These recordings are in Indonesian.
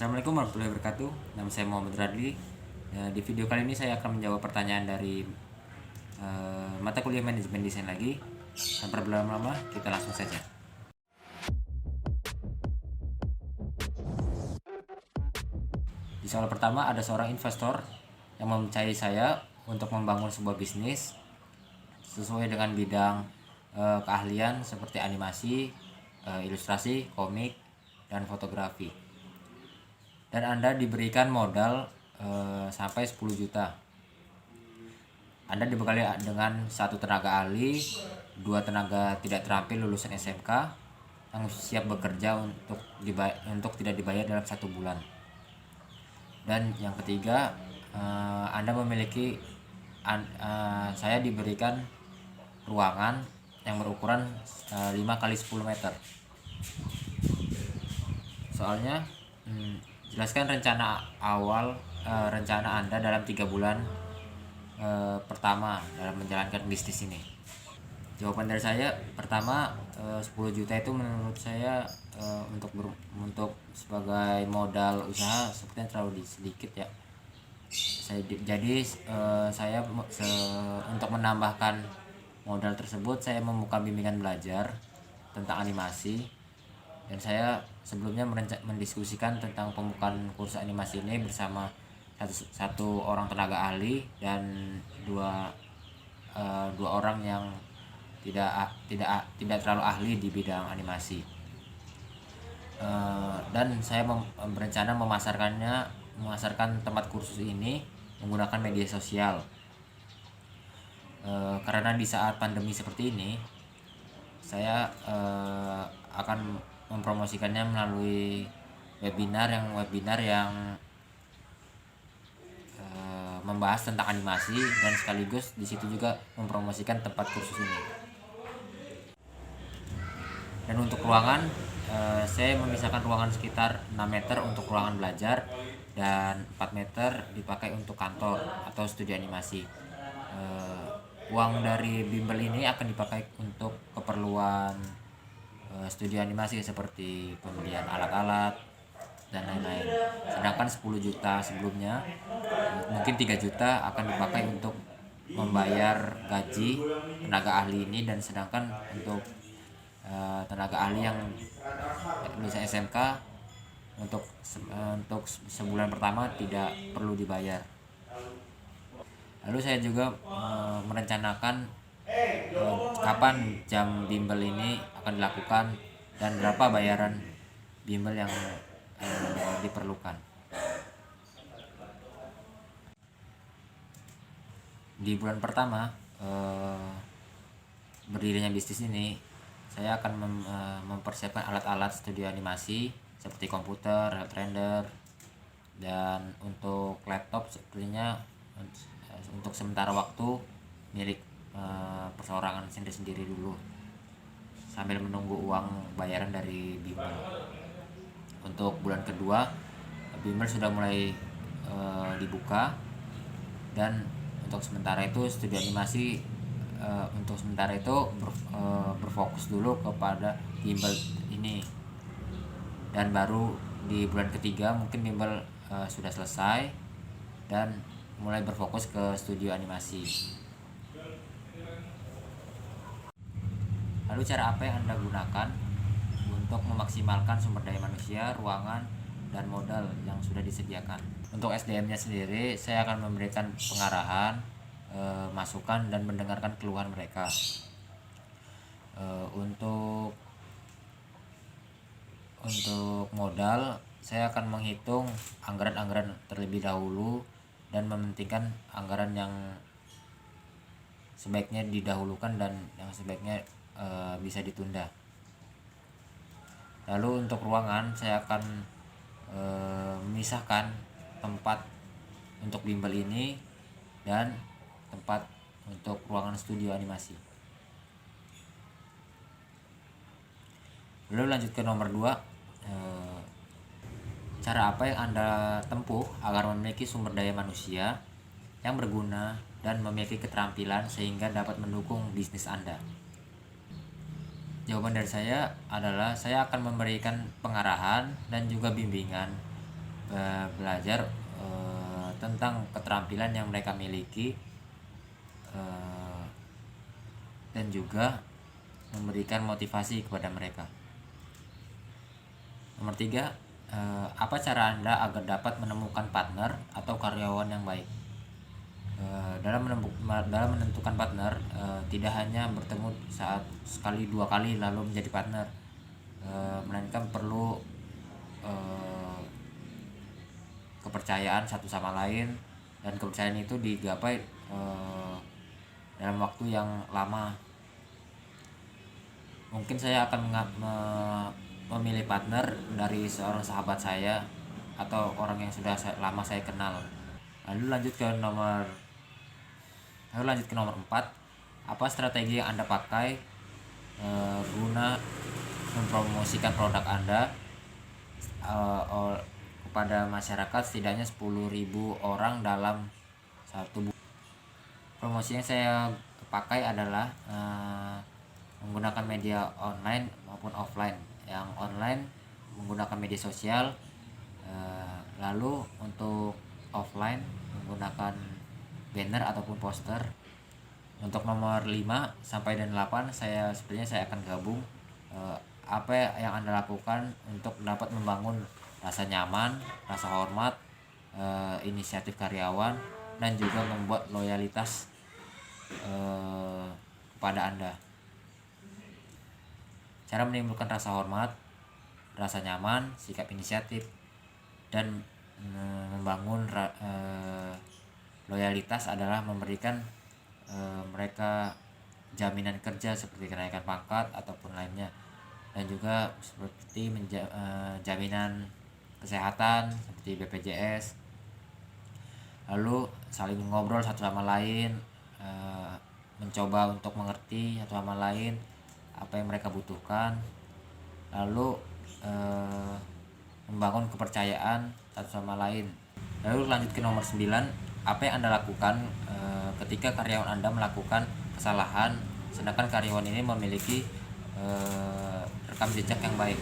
Assalamualaikum warahmatullahi wabarakatuh. Nama saya Muhammad Radli. Di video kali ini saya akan menjawab pertanyaan dari mata kuliah manajemen desain lagi. Tanpa berlama-lama, kita langsung saja. Di soal pertama, ada seorang investor yang mempercayai saya untuk membangun sebuah bisnis sesuai dengan bidang keahlian seperti animasi, ilustrasi, komik, dan fotografi. Dan Anda diberikan modal sampai 10 juta. Anda dibekali dengan satu tenaga ahli, dua tenaga tidak terampil lulusan SMK yang siap bekerja untuk tidak dibayar dalam 1 bulan. Dan yang ketiga, saya diberikan ruangan yang berukuran 5 kali 10 meter. Soalnya, jelaskan rencana Anda dalam 3 bulan pertama dalam menjalankan bisnis ini. Jawaban dari saya, pertama, 10 juta itu menurut saya untuk sebagai modal usaha sepertinya terlalu sedikit ya. Untuk menambahkan modal tersebut, saya membuka bimbingan belajar tentang animasi, dan saya sebelumnya mendiskusikan tentang pembukaan kursus animasi ini bersama satu orang tenaga ahli dan dua orang yang tidak terlalu ahli di bidang animasi. Dan saya berencana memasarkan tempat kursus ini menggunakan media sosial. Karena di saat pandemi seperti ini, saya akan mempromosikannya melalui webinar yang membahas tentang animasi, dan sekaligus di situ juga mempromosikan tempat kursus ini. Dan untuk ruangan, saya memisahkan ruangan sekitar 6 meter untuk ruangan belajar dan 4 meter dipakai untuk kantor atau studio animasi. Uang dari bimbel ini akan dipakai untuk keperluan studio animasi seperti pembelian alat-alat dan lain-lain. Sedangkan 10 juta sebelumnya, mungkin 3 juta akan dipakai untuk membayar gaji tenaga ahli ini, dan sedangkan untuk tenaga ahli yang lulusan SMK untuk sebulan pertama tidak perlu dibayar. Lalu saya juga merencanakan kapan jam bimbel ini akan dilakukan dan berapa bayaran bimbel yang diperlukan. Di bulan pertama berdirinya bisnis ini, saya akan mempersiapkan alat-alat studio animasi seperti komputer, render, dan untuk laptop sepertinya untuk sementara waktu milik perseorangan sendiri dulu sambil menunggu uang bayaran dari bimbel. Untuk bulan kedua, bimbel sudah mulai dibuka, dan untuk sementara itu studio animasi berfokus dulu kepada bimbel ini, dan baru di bulan ketiga mungkin bimbel sudah selesai dan mulai berfokus ke studio animasi. Lalu cara apa yang Anda gunakan untuk memaksimalkan sumber daya manusia, ruangan, dan modal yang sudah disediakan? Untuk SDM-nya sendiri, saya akan memberikan pengarahan, masukan, dan mendengarkan keluhan mereka. Untuk modal, saya akan menghitung anggaran terlebih dahulu dan mementingkan anggaran yang sebaiknya didahulukan dan yang sebaiknya bisa ditunda. Lalu untuk ruangan, saya akan memisahkan tempat untuk bimbel ini dan tempat untuk ruangan studio animasi. Lalu lanjut ke nomor 2, cara apa yang Anda tempuh agar memiliki sumber daya manusia yang berguna dan memiliki keterampilan sehingga dapat mendukung bisnis Anda? Jawaban dari saya adalah saya akan memberikan pengarahan dan juga bimbingan belajar tentang keterampilan yang mereka miliki, dan juga memberikan motivasi kepada mereka. Nomor 3, apa cara Anda agar dapat menemukan partner atau karyawan yang baik? Dalam menentukan partner, tidak hanya bertemu saat sekali 2 kali lalu menjadi partner, melainkan perlu kepercayaan satu sama lain, dan kepercayaan itu digapai dalam waktu yang lama. Mungkin saya akan memilih partner dari seorang sahabat saya atau orang yang sudah lama saya kenal. Lalu lanjut ke nomor 4. Apa strategi yang Anda pakai guna mempromosikan produk Anda kepada masyarakat setidaknya 10.000 orang dalam satu bulan? Promosi yang saya pakai adalah menggunakan media online maupun offline. Yang online menggunakan media sosial, lalu untuk offline menggunakan banner ataupun poster. Untuk nomor 5 sampai dan 8 saya akan gabung. Apa yang Anda lakukan untuk dapat membangun rasa nyaman, rasa hormat, inisiatif karyawan, dan juga membuat loyalitas kepada Anda. Cara menimbulkan rasa hormat, rasa nyaman, sikap inisiatif, dan membangun loyalitas adalah memberikan mereka jaminan kerja seperti kenaikan pangkat ataupun lainnya, dan juga seperti jaminan kesehatan seperti BPJS. Lalu saling ngobrol satu sama lain, mencoba untuk mengerti satu sama lain apa yang mereka butuhkan, lalu membangun kepercayaan satu sama lain. Lalu lanjut ke nomor 9, apa yang Anda lakukan ketika karyawan Anda melakukan kesalahan sedangkan karyawan ini memiliki rekam jejak yang baik?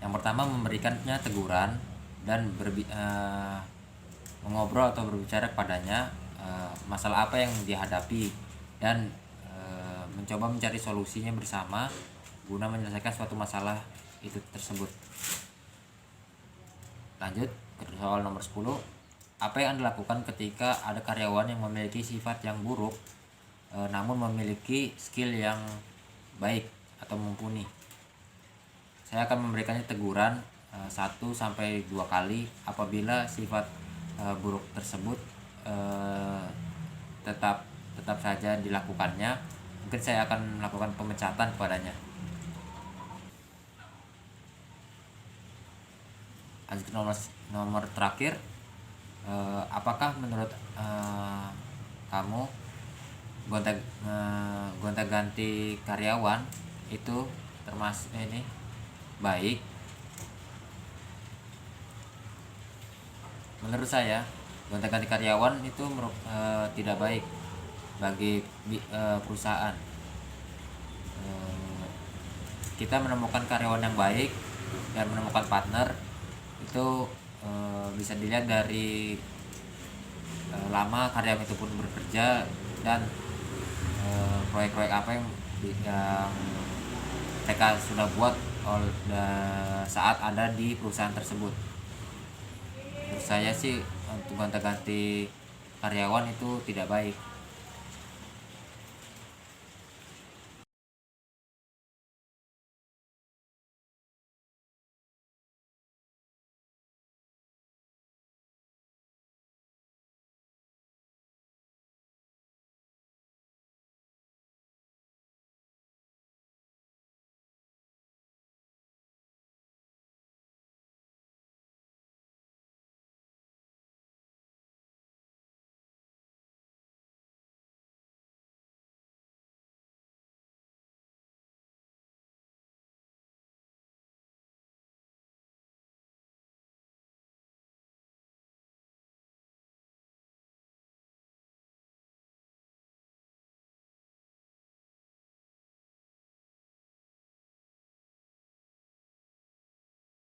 Yang pertama, memberikannya teguran dan mengobrol atau berbicara kepadanya masalah apa yang dihadapi, dan mencoba mencari solusinya bersama guna menyelesaikan suatu masalah itu tersebut. Lanjut ke soal nomor 10. Apa yang Anda lakukan ketika ada karyawan yang memiliki sifat yang buruk namun memiliki skill yang baik atau mumpuni? Saya akan memberikannya teguran 1-2 kali. Apabila sifat buruk tersebut tetap saja dilakukannya, mungkin saya akan melakukan pemecatan kepadanya. Lanjut nomor terakhir, apakah menurut kamu gonta-ganti karyawan itu termasuk baik? Menurut saya, gonta-ganti karyawan itu tidak baik bagi perusahaan. Kita menemukan karyawan yang baik dan menemukan partner itu bisa dilihat dari lama karyawan itu pun bekerja dan proyek-proyek apa yang mereka sudah buat saat ada di perusahaan tersebut. Menurut saya sih untuk gonta-ganti karyawan itu tidak baik.